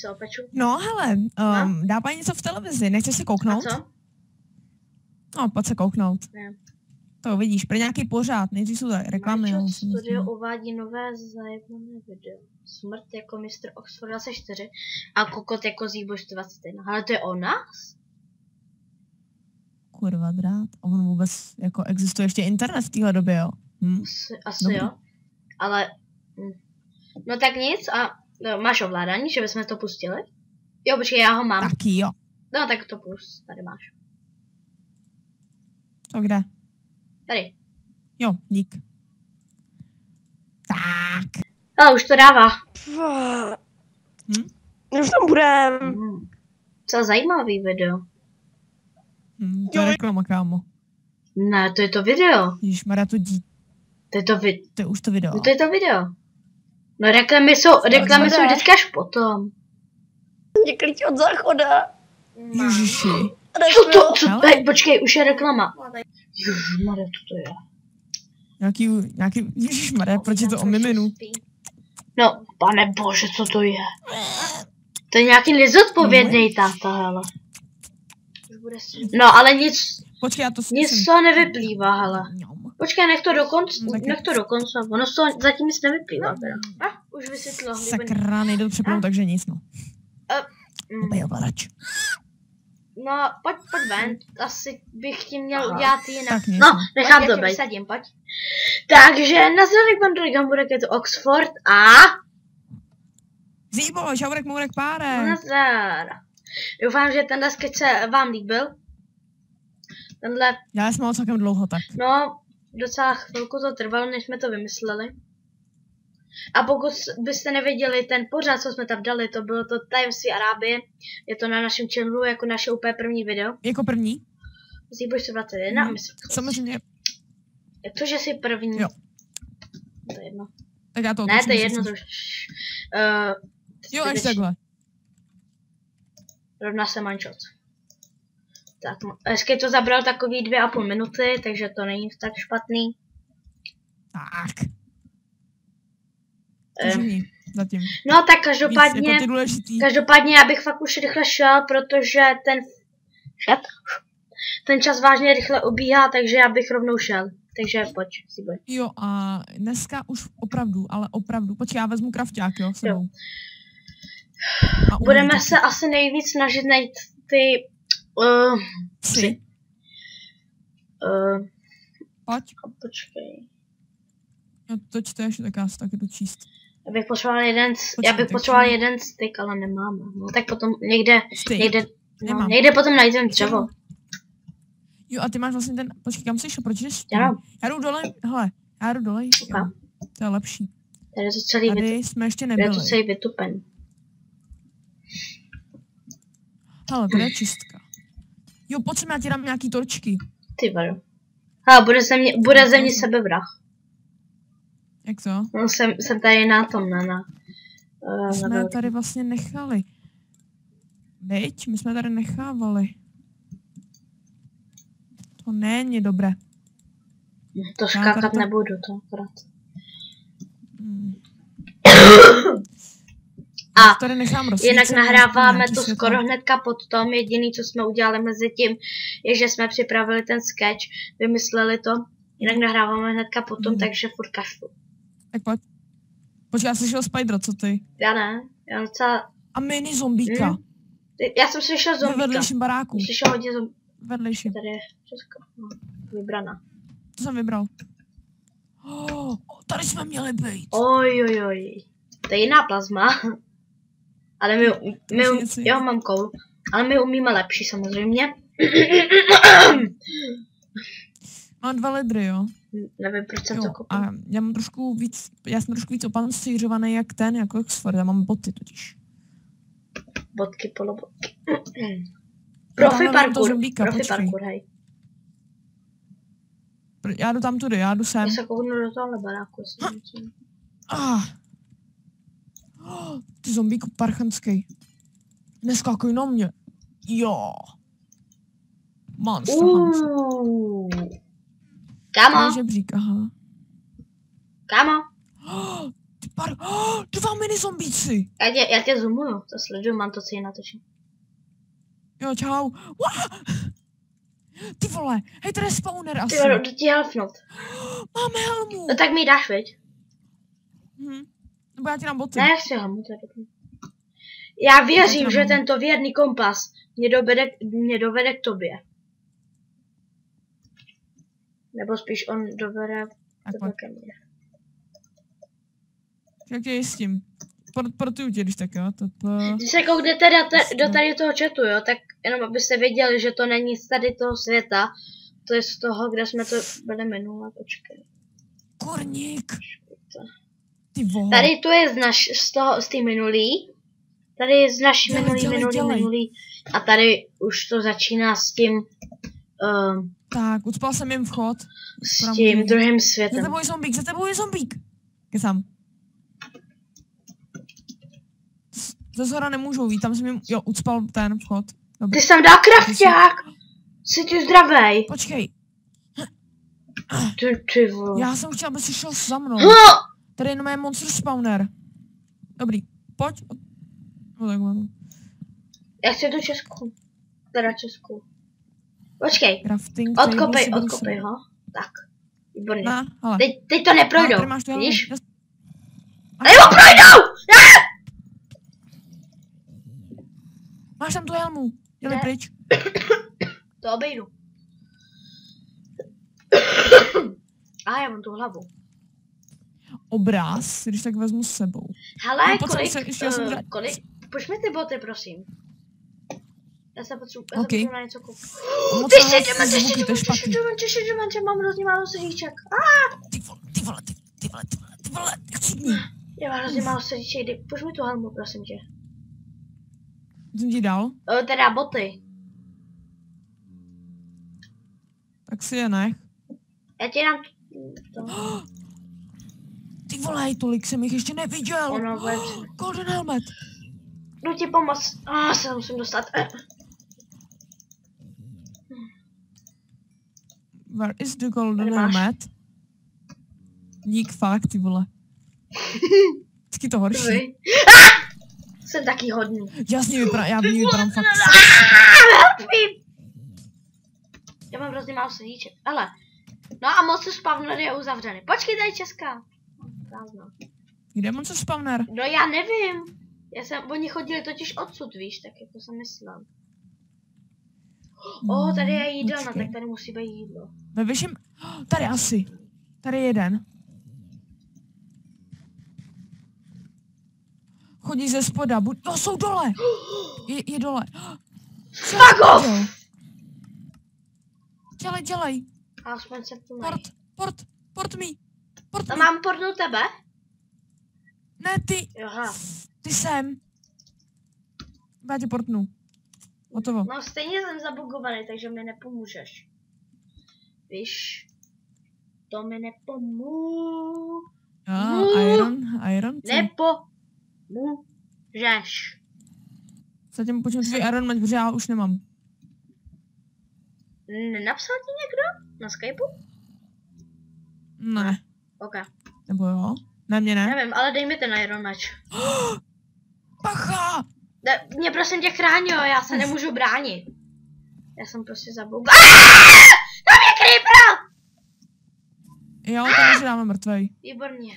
se opeču. No hele, dávají něco v televizi, nechceš si kouknout? A co? No, pojď se kouknout. Ne. To vidíš, pro nějaký pořád, nejdřív jsou tady reklamy. Mančot Studio uvádí nové zajímavé video. Smrt jako mistr Oxford 24 a Kokot jako Zíbož 21. Ale to je o nás? Kurva drát. A on vůbec, jako existuje ještě internet v téhle době, jo? Asi jo. Ale, no tak nic a máš ovládání, že bychom to pustili? Jo, počkej, já ho mám. Taky jo. No tak to pust, tady máš. To kde? Tady. Jo, dík. Tak. Ale už to dává. Už tam budem. Co zajímavý video. To je reklama, kámo. Ne, to je to video. Ježišmarja, to dí. To je to video. To je už to video. No to je to video. No reklamy jsou vždycky až potom. Mě klíč od záchoda. Ježiši. Co? Počkej, už je reklama. Ježišmarja, co to je? Nějaký, ježišmarja, proč je to o miminu? No, pane bože, co to je? To je nějaký nezodpovědný táta, hele. No, ale nic, Počkej, nic to nevyplývá, hele. Počkej, nech to dokonce, ono to zatím nic nevyplývá, teda. Už vysvětlilo. Sakra, nejde to přepnout, takže nic, no. Opět ovladač. No, pojď ven, asi bych ti měl udělat jinak. Tak nic, no, nechám to být. Pojď. Takže, nazdravím pan Dragon, bude to Oxford a... Zíbo, šaurek, mourek, párek. Nazdar. Doufám, že tenhle sketch se vám líbil. Tenhle... Já jsem mal celkem dlouho, tak. No, docela chvilku to trvalo, než jsme to vymysleli. A pokud byste nevěděli ten pořad, co jsme tam dali, to bylo to Tajemství Arábie. Je to na našem channelu jako naše úplně první video. Jako první? Zíbož se 21. Samozřejmě. Jak to, že jsi první? Jo. To je jedno. Tak já to ne, to je jedno, to už... jo, až takhle. Rovná se mančot. Tak, hezky to zabral takový 2,5 minuty, takže to není tak špatný. Tak. Zatím. No tak každopádně já bych fakt už rychle šel, protože ten čas vážně rychle ubíhá, takže já bych rovnou šel. Takže pojď, si boj. Jo, a dneska už opravdu, ale opravdu. Počkej, já vezmu krafťák, jo, sebou. Budeme se asi nejvíc snažit najít ty... psy. Pojď. Počkej. Jo, to čteš, tak já si taky jdu číst. Já bych potřeboval jeden styk, ale nemáme. No tak potom někde potom najdeme dřevo. Jo, a ty máš vlastně ten, počkej, kam jsi šel, proč jdeš? Já jdu dole, hele, jo, to je lepší. Tady to celý jsme ještě nebyli. Tady to celý vytupen. Hele, tady je čistka. Jo, pojď sem, já ti dám nějaký torčky. Ty vado. Hele, bude ze mě sebevrah. Jak to? No, jsem tady na tom, jsme tady vlastně nechali. Veď, my jsme tady nechávali. To není dobré. To skákat nebudu, to akorát. A tady nechám jinak nahráváme to skoro hnedka pod tom. Jediný, co jsme udělali mezi tím, je, že jsme připravili ten sketch, vymysleli to. Jinak nahráváme hnedka potom, takže furt kašlu. Tak pojď. Počkej, já slyšel Spidera, co ty? Já ne, já docela... A mini zombíka. Já jsem slyšel zombíka. Ve vedlejším baráku. Slyšel hodně zombíka. Vedlejším. Tady je všechno. No, vybraná. To jsem vybral. Tady jsme měli být. Oj. To je jiná plazma. Ale jo, mám koul. Ale my umíme lepší samozřejmě. Mám 2 litry, jo. Nevím, proč jsem to koupil. A já jsem trošku víc opancířovaný jak ten, jako Oxford. Já mám boty totiž. Bodky, polobotky. Profi parkour, hej. Já jdu tam tudy, já jdu sem. Já se kouknu do tohle baráku, ty zombíku parchanský. Neskakuj na mě. Jo. Monster Kámo. Žebřík, aha. Kámo. 2 mini zombíci. Já tě zoomuju, to sleduju, mám to celý natočen. Jo, čau. Ty vole, hej, tady je spawner asi. Ty vole, jdu ti helfnout. Máme helmu. No tak mi dáš, viď? Nebo já ti dám boty. Ne, já chci helmu, to je dobrý. Já věřím, že tento věrný kompas mě dovede k tobě. Nebo spíš on dovede ke mně. Jak tě jistím. Portuju tě, když tak jo. Když se koukne teda do tady toho chatu, jo, tak jenom abyste věděli, že to není z tady toho světa. To je z toho, kde jsme to byli minule, počkej. Kurník. Ty vole. Tady to je z té minulý. Tady je z naší minulý. A tady už to začíná s tím... Tak, ucpal jsem jim vchod. S tím druhým světem. Za tebou je zombík. Kesám. Ze zhora nemůžou jít, tam jsem jim... Jo, ucpal ten vchod. Dobrý. Ty jsi tam dal krafťák! Jsi ti zdravej. Počkej. Ty vole. Já jsem chtěl, aby jsi šel za mnou. Tady jenom je monster spawner. Dobrý, pojď. No tak mám. Já chci do Česku. Teda Česku. Počkej. Crafting, odkopej ho. Tak. Výborně. No, teď to neprojdou. Víš? Nebo projdou! Máš tam tu helmu. Dělej pryč. To obejdu. A já mám tu hlavu. Obraz, když tak vezmu s sebou. Hele, kolik? Poš mi ty boty, prosím. Já se potřebuji na něco koupit. Ty diamanty, mám hrozně málo srdíček. Ty vole, chcípni. Já mám hrozně málo srdíček, poš mi tu helmu, prosím tě. Jsem ti dal? Teda boty. Tak si je nech. Já ti dám to. Ty vole, tolik jsem jich ještě neviděl. Golden helmet. Jdu ti pomoct. Se musím dostat. Where is the golden helmet? Dík fakt, ty vole. Vždycky to horší. Jsem taky hodný. Já v ní vypadám fakt. Já mám hrozně málo sedíček, ale. No a monster spawner je uzavřený. Počkej, tady Česká. Prázdno. Kde je monster spawner? No já nevím. Oni chodili totiž odsud, víš, tak jako jsem myslel. Tady je jídelna, tak tady musí být jídlo. Ve vyšším... Tady asi. Tady je jeden. Chodí ze spoda, jsou dole. Je dole. Fuck off! Dělej. A aspoň se tu mají. Port mi. A mám portnout tebe? Ne, ty. Aha. Ty sem. Já tě portnu. Hotovo. No stejně jsem zabugovaný, takže mi nepomůžeš. Víš? To mi nepomůže. Iron. Nepomůžeš. Zatím počím tvůj Iron Man, protože já už nemám. Nenapsal ti někdo? Na Skypeu? Ne. Ok. Nebo jo? Ne, mě ne. Nevím, ale dej mi ten Iron Match. Pacha! Mě prosím tě chráň, jo, já se nemůžu bránit. Já jsem prostě zabugl. Tam je creeper! Jo, tam už dáme mrtvej. Výborně.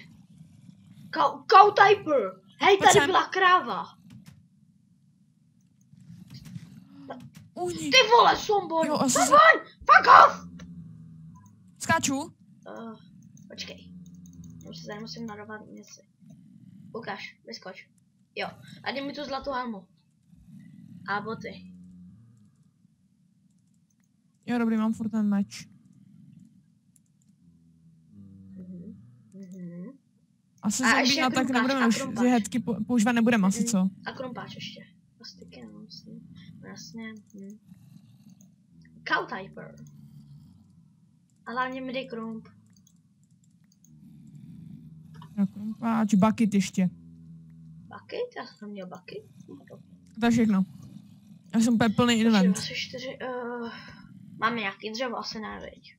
Cow typer. Hej, tady byla kráva. Ty vole, sombor. Fuck off! Skáču. Počkej. Tady musím narovat něco. Ukáž, vyskoč. Jo, a dej mi tu zlatou helmu. A boty. Jo, dobrý, mám furt ten meč. Asi zombí a tak nebudeme už, že headky používat nebudeme asi, co? A krumpáč ještě. Plastiky, no, jasně. Cow typer. A hlavně mi dej krump. Krumpáč, bucket ještě. Bucket? Já jsem měl bucket. To je všechno. Já jsem úplně plný invent. Asi 4, mám nějaký dřevo, asi ne, viď?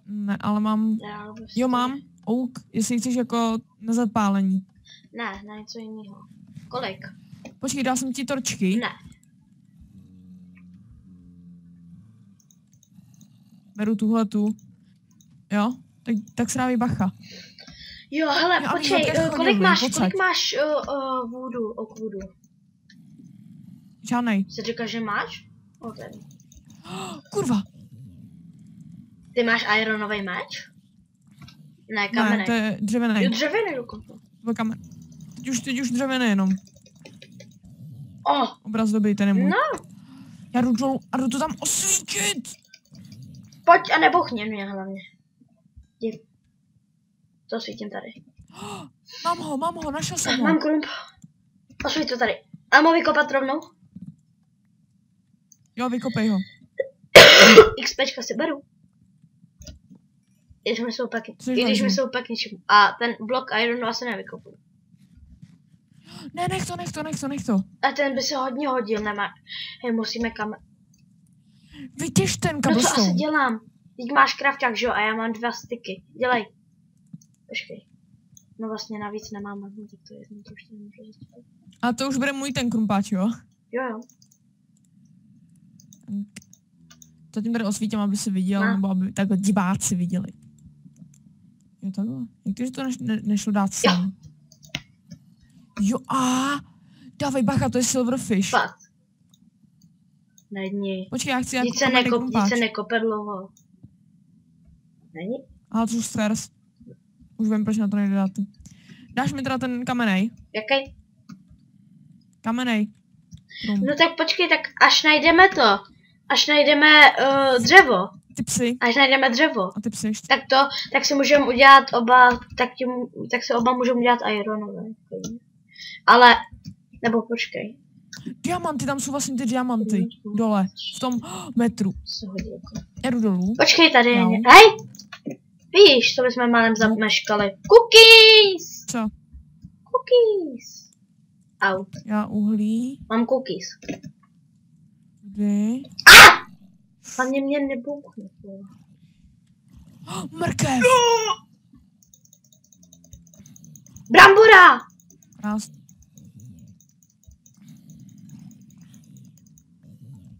Ne, ale mám... Jo, mám. Oak, jestli chceš jako na zapálení. Ne, na něco jiného. Kolik? Počkej, dal jsem ti torčky. Ne. Beru tuhletu. Jo? Tak srávej bacha. Jo, hele, Já počkej, bych kolik máš pocať. vůdu? Žádnej. Jsi říkal, že máš? O, ten. Kurva. Ty máš ironový meč? Ne, Ne, kamenej. to je dřevěný. Jo, dřevěný dokonce. To je kamen. Teď už dřevěný jenom. Obraz doby, ten je můj. No. Já jdu dolů a jdu to tam osvítit. Pojď a nebuchni mě hlavně. Jdi. To svítím tady. Mám ho, našel jsem ho. Mám krump. Osvít to tady. A mám vykopat rovnou? Jo, vykopej ho. XPčka si beru. I Což když mi vezmu. jsou pak k ničemu. A ten blok ironu asi nevykopu. Ne, nech to. A ten by se hodně hodil, nemá. Hej, musíme Vytěž ten No co cobblestone. asi dělám? Teď máš krafťák, že jo? A já mám 2 styky. Dělej. Počkej. No vlastně navíc nemáme. No tak to je, to už nemůžu zjistit. A to už bude můj ten krumpáč, jo? Jo. To tím tady osvítím, aby si viděl, No. nebo aby takhle diváci viděli. Jo, takhle. Jak to, že to nešlo dát sem? Jo, dávej bacha, to je silverfish. Fakt. Není. Počkej, já chci jako Nic se nekope dlouho. Není? Ale to už stars. Už vím, proč na to nejde dát. Dáš mi teda ten kamenej? Jaký? Kamenej. No tak počkej, tak až najdeme to. Až najdeme dřevo. Ty psy. Až najdeme dřevo. A ty psy ještě. Tak si můžeme udělat oba, tak si oba můžeme udělat ironové. Ale, nebo počkej. Diamanty, tam jsou vlastně ty diamanty. Dole. V tom metru. Já jdu dolů. Počkej, tady je. No. Hej! Víš, co bychom málem zameškali. Cookies! Co? Cookies! Out. Já uhlí. Mám cookies. Kdy? Hlavně mě nebouchne. Mrkev! Brambora! Krás.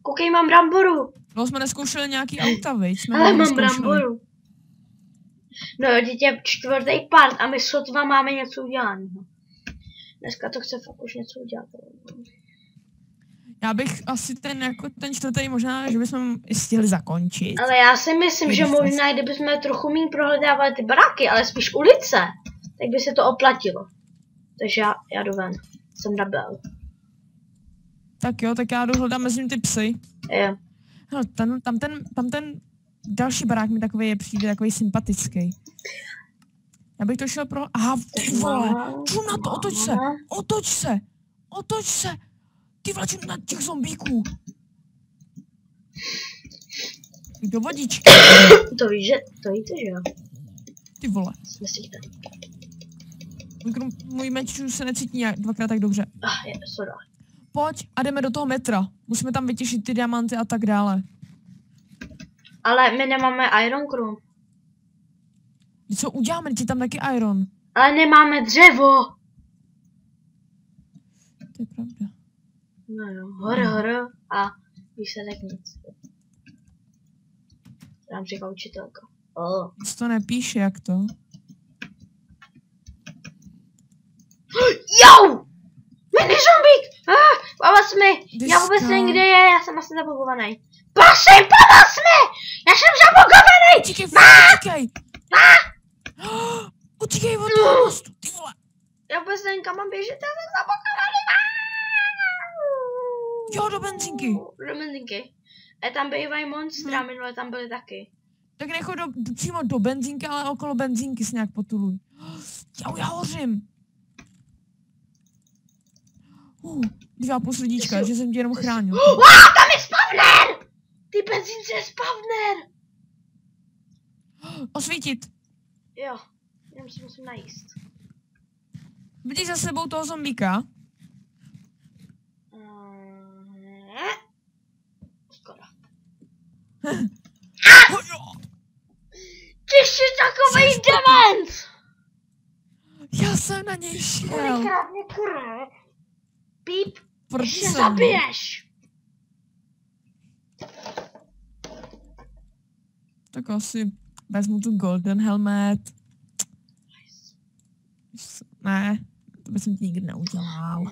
Koukej, mám bramboru. No, jsme neskoušeli nějaký auta, viď? Jsme Ale mám neskoušeli. bramboru. No jo, teď je 4. part a my sotva máme něco udělaného. Dneska to chce fakt už něco udělat. Já bych asi ten 4. možná, že bychom stihli zakončit. Ale já si myslím, že možná, kdybychom trochu méně prohledávali ty baráky, ale spíš ulice, tak by se to oplatilo. Takže já jdu ven. Jsem rebel. Tak jo, tak já jdu hledat mezi nimi ty psy. Jo. Hele, tam ten další barák mi takový přijde takový sympatický. Já bych to šel pro... Aha, ty vole, čum na to, otoč se. Ty vole, čum na těch zombíků. Do vodičky. To víš, že jo? Ty vole. Myslíte. Můj meč už se necítí nějak 2krát tak dobře. Je, soda. Pojď a jdeme do toho metra. Musíme tam vytěžit ty diamanty a tak dále. Ale my nemáme iron crew. Co uděláme? Ti tam taky iron. Ale nemáme dřevo. To je pravda. No jo, hor a výsledek nic. Nám říká učitelka. Nic to nepíše, jak to? Jo! Mini zombík! Pomoz mi! Já vůbec nevím, kde je, já jsem asi zabugovaný. Prosím, pomoz mi! Já jsem zabugovaný! Utíkej! Utíkej od toho mostu, ty vole! Já vůbec nevím, kam mám běžet, já jsem zabugovaný! Jo, do benzinky. Do benzinky. A tam bývají monstra, minule tam byly taky. Tak nechoď přímo do benzínky, ale okolo benzínky se nějak potuluj. Já hořím. 2,5 srdíčka, že jsem tě jenom chránil. Tam je spawner! Ty benzínce je spawner! Osvítit. Jo, jenom si musím najíst. Vidíš za sebou toho zombíka? Skoro. Ty jsi takovej dement! jsem na něj šel. Kolikrát mě kurve? Píp, Proč ještě jsem? zabiješ. Tak asi vezmu tu golden helmet. Ne, to bych jsem ti nikdy neudělal.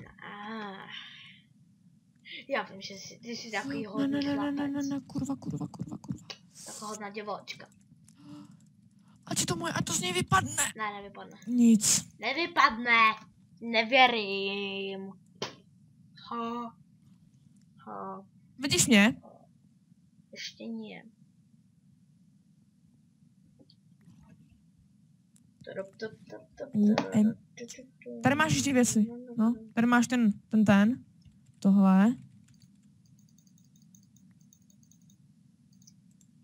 Já vím, že ty jsi takový Ne, hodný chlapec. kurva. Taková hodná děvočka. Ať to z něj vypadne. Ne, nevypadne. Nic. Nevypadne. Nevěřím. Vidíš mě? Ještě nie. Tady máš ještě věci. No, tady máš ten. Tohle.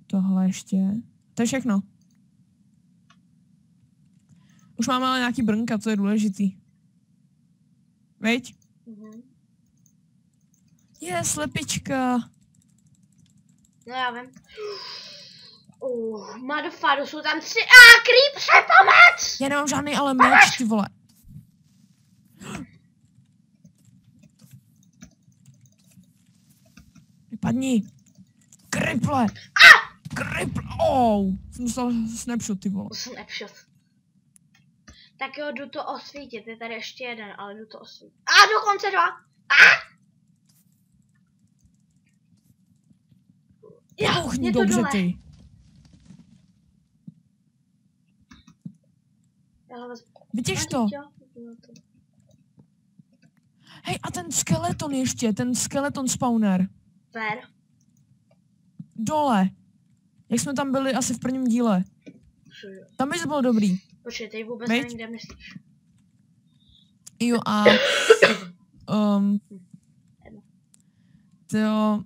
Tohle ještě. To je všechno. Už máme ale nějaký brnka, to je důležitý. Veď? Je, slepička. No já vím. Madofado, jsou tam 3. Creep, se pomoc! Já nemám žádný ale meč, ty vole. Vypadni. Kriple. Kriple. Jsem dostal snapshot, ty vole. Snapshot. Tak jo, jdu to osvítit. Je tady ještě jeden, ale jdu to osvítit. Dokonce 2. Je to dole. Ty. Vidíš to? Hej, a ten skeleton ještě, ten skeleton spawner. Ver. Dole. Jak jsme tam byli asi v prvním díle. Tam by to bylo dobrý. Počkej, teď vůbec nevím, kde myslíš. Jo a... to...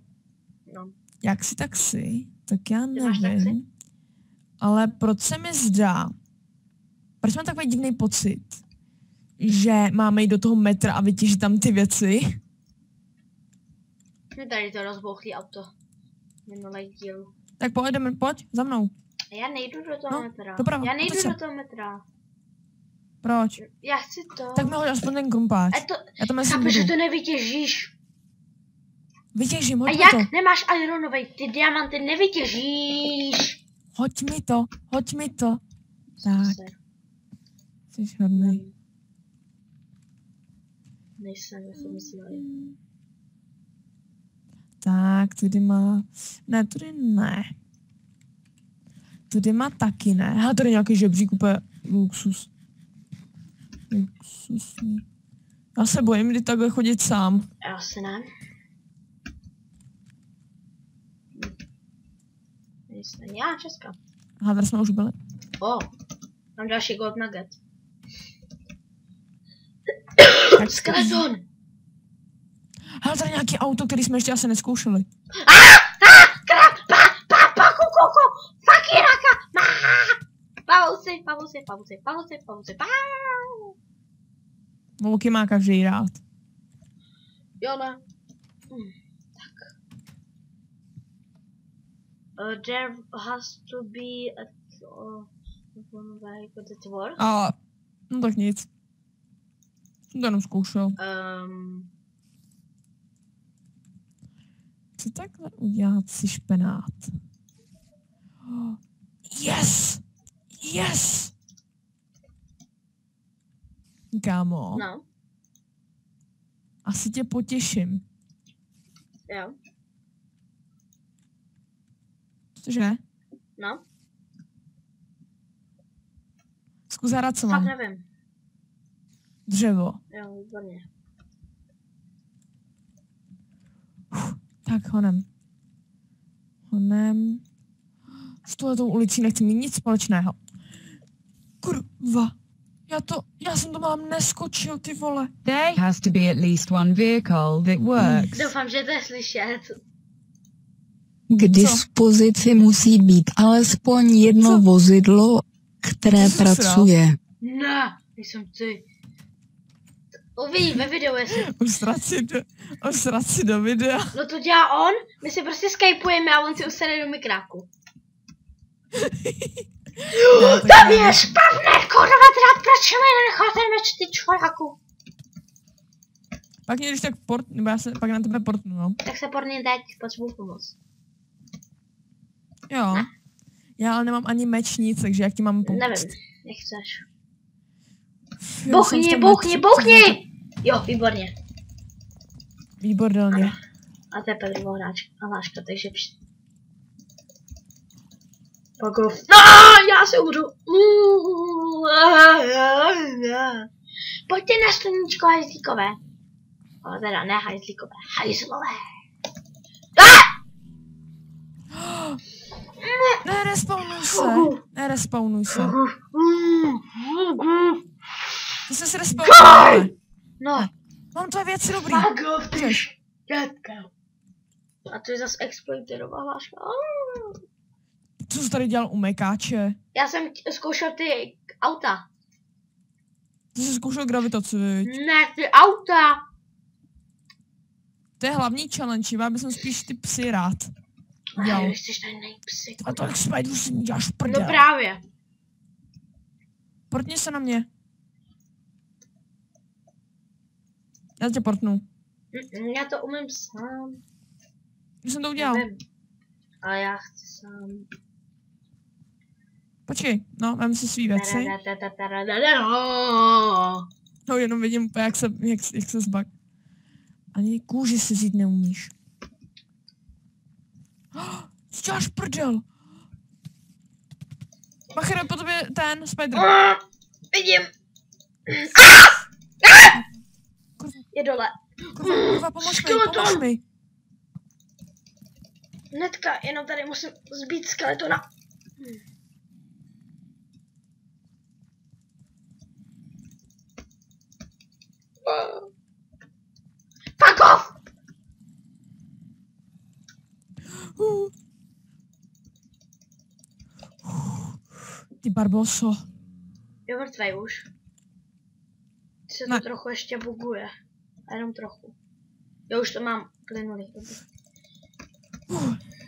Jak si tak si, tak já nevím. Ale proč se mi zdá, proč mám takový divný pocit, že máme jít do toho metra a vytěžit tam ty věci? Mě tady to rozbouchlý auto. Minulý díl. Tak pojď, za mnou. Já nejdu do toho metra. Doprava, Já nejdu do toho metra. Proč? Já chci to. Tak mi hoď aspoň ten krumpáč. Já tam chápu, že to nevytěžíš. Vytěžím, hoď mi to. A jak nemáš ironovej, ty diamanty nevytěžíš. Hoď mi to. Tak. Jsi hodnej. Nejsem, já jsem myslela. Tak, tudy má... Ne, tudy ne. Tudy má taky ne. Hele, tady nějaký žebřík, úplně luxus. Luxusní. Já se bojím, kdy takhle chodit sám. Já se ne. Já, Česka. Aha, tady jsme už byli. Mám další gold nugget. Tak skeleton! Hele, tady nějaký auto, který jsme ještě asi neskoušeli. Pavouci. Volky má každý rád. Jo, ne. Tak. There has to be a... No tak nic. Jsem to jenom zkoušel. Co takhle udělat si špenát? Yes! Yes! Kámo. No. Asi tě potěším. Jo. Cože? No. Zkus zahrát, co Fakt mám. nevím. Dřevo. Jo, výborně. Tak honem. S touhletou ulicí nechci mít nic společného. Kurva. Já jsem to mám neskočil, ty vole. There has to be at least one vehicle that works. Doufám, že to je slyšet. K dispozici musí být alespoň jedno vozidlo, které pracuje. Ne, nejsem ty. Uvidí ve videu, jestli... Usrat si do videa. No to dělá on, my si prostě skypujeme a on si usede do mikráku. Tam je spavner, kurva, teda proč mi nenechal ten meč, ty čvoráku? Pak mě když tak nebo já se pak na tebe portnu, no. Tak se porni teď, potřebuji pomoct. Jo. Ne. Já ale nemám ani meč nic, takže jak ti mám pomoct? Nevím, nechceš. Bouchni! Jo, výborně. Výborně. A to je Pedrová hláška, takže Pogov. No, já se umřu. Pojďte na sluníčko hajzlíkové. Ale teda ne hajzlíkové, hajzlové. Nerespawnuj se. Ty jsi se respawnoval. No. Mám tvoje věci dobrý. Pogov, ty štětka. A to je zase exploiterová hláška. Co jsi tady dělal u mekáče? Já jsem zkoušel ty auta. Ty jsi zkoušel gravitaci, viď? Ne, ty auta. To je hlavní challenge, já bych spíš ty psy rád. Jo. Chceš tady najít psy. A tolik spiderů si děláš prdel. No právě. Portni se na mě. Já tě portnu. Já to umím sám. Už jsem to udělal. Nevím. Ale já chci sám. Počkej, no, mám si svý věci. No, jenom vidím úplně, jak se zbak. Ani kůži si vzít neumíš. Co děláš prdel? Machere, po tobě ten spider. Vidím. Je dole. Kurva, pomož mi. Netka, jenom tady musím zbít skeletona. Fuck off! Ty Barboso. Je mrtvej už. Se to trochu ještě buguje. A jenom trochu. Já už to mám plynulý.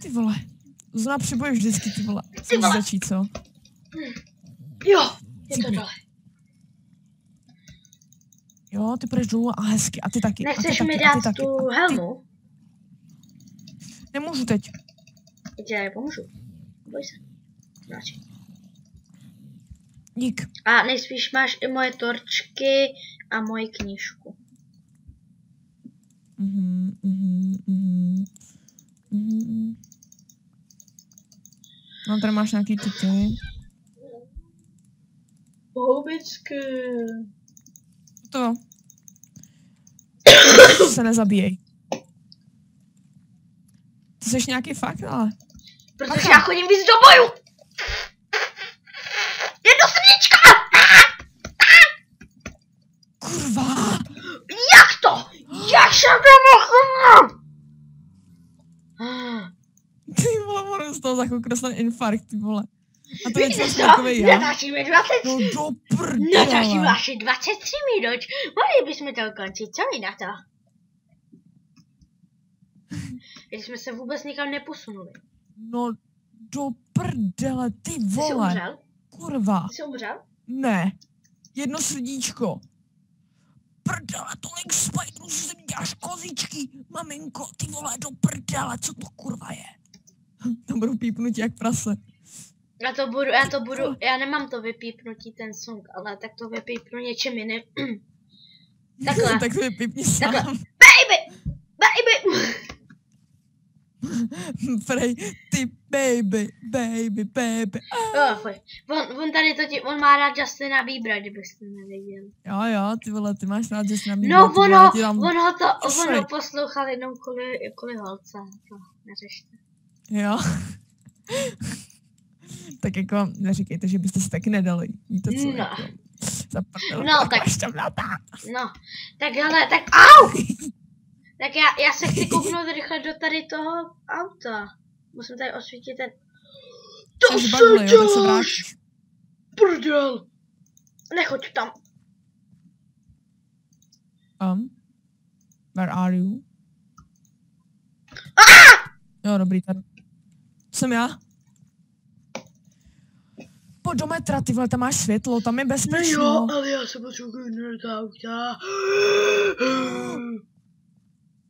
Ty vole. Zna přiboješ vždycky, ty vole. Chceš začít, co? Jo, je to dole. Jo, ty půjdeš dolů a hezky. A ty taky. Nechceš mi dát tu helmu? Nemůžu teď. Já ti já pomůžu. Boj se. Radši. Dík. A nejspíš máš i moje torčky a moji knížku. No, tady máš nějaký ty. Houbičky. To. Se nezabíjej. Ty jsi nějaký fakt, ale. Protože já chodím víc do boju. Je do srdíčka! Kurva! Jak to? Jak se to mohl? Ty vole, ono z toho za chvilku dostane infarkt, ty vole. A to je Vidíš co takovej já. Natáčíme 20. No do prdele. Natáčíme asi 23 minut. Mohli bychom to ukončit, co mi na to? Když jsme se vůbec nikam neposunuli. No do prdele, ty vole. Jsi umřel? Kurva. Jsi umřel? Ne. Jedno srdíčko. Prdele, tolik spiderů, že mi děláš kozičky. Maminko, ty vole, do prdele, co to kurva je? To budu pípnutí jak prase. Já nemám to vypípnutí ten song, ale tak to vypípnu něčím jiným. Takhle. Tak to vypípni sám. Baby! Prej, ty baby. On tady totiž, on má rád Justina Biebera, kdybyste nevěděli. Jo, ty vole, ty máš rád Justina Biebera. No, on ho poslouchal jenom kvůli holce, to neřešte. Jo. Tak jako, neříkejte, že byste se taky nedali. Víte co? No. Jako, No, tak hele, tak au! Tak já se chci kouknout rychle do tady toho auta. Musím tady osvítit ten... To se děláš! Prdel! Nechoď tam. Where are you? Jo, dobrý, tady. Jsem já. spodometra, ty vole, tam máš světlo, tam je bezpečno. No jo, ale já se potřebuji do auta.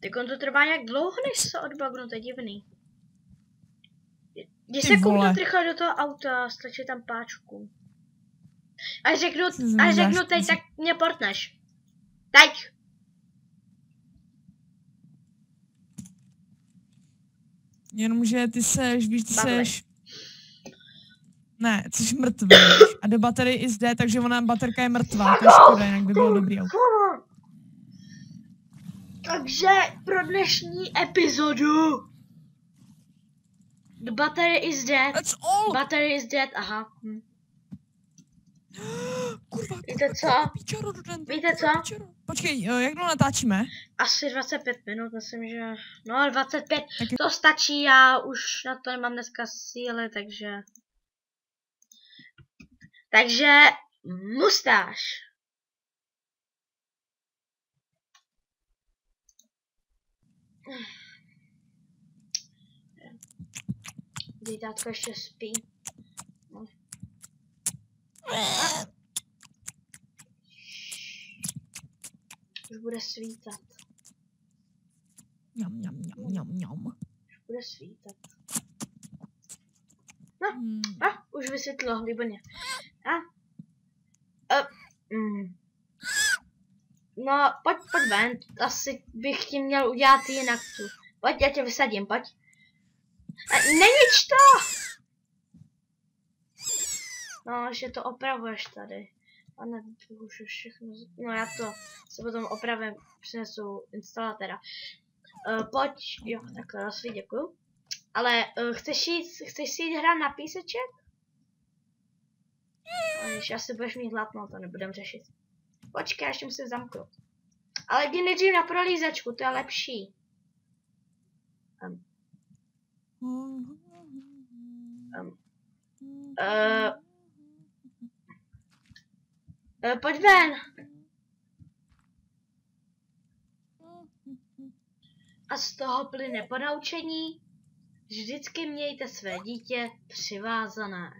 Tak on to trvá nějak dlouho, než se odbagnu, to je divný. Když se kouknu rychle do toho auta, stačí tam páčku. Až řeknu teď, tak mě portneš. Teď! Jenomže ty seš, víš, ty seš... Ne, ty jsi mrtvý. A do battery is dead, takže ona baterka je mrtvá, to je škoda, jinak by bylo dobrý auto. Takže pro dnešní epizodu the battery is dead. That's all. Battery is dead, aha. Kurva, Víte co? Víte co? Počkej, jak dlouho natáčíme? Asi 25 minut, myslím, že... No, 25, to stačí, já už na to nemám dneska síly, takže... Takže... Mustáš! Dítátko ještě spí. No. Už bude svítat. Už bude svítat. No, už vysvětlo, výborně. No, pojď ven, asi bych ti měl udělat jinak tu. Pojď, já tě vysadím, pojď. Nenič to! No, že to opravuješ tady. A ne, už všechno. No, já to se potom opravím, přinesu instalatéra. Pojď, jo, takhle, rozsvít, děkuju. Ale chceš si jít hrát na píseček? Když asi budeš mít hlad, no to nebudem řešit. Počkej, ještě musím zamknout. Ale jdi nejdřív na prolízačku, to je lepší. Pojď ven. A z toho plyne ponaučení. Vždycky mějte své dítě přivázané.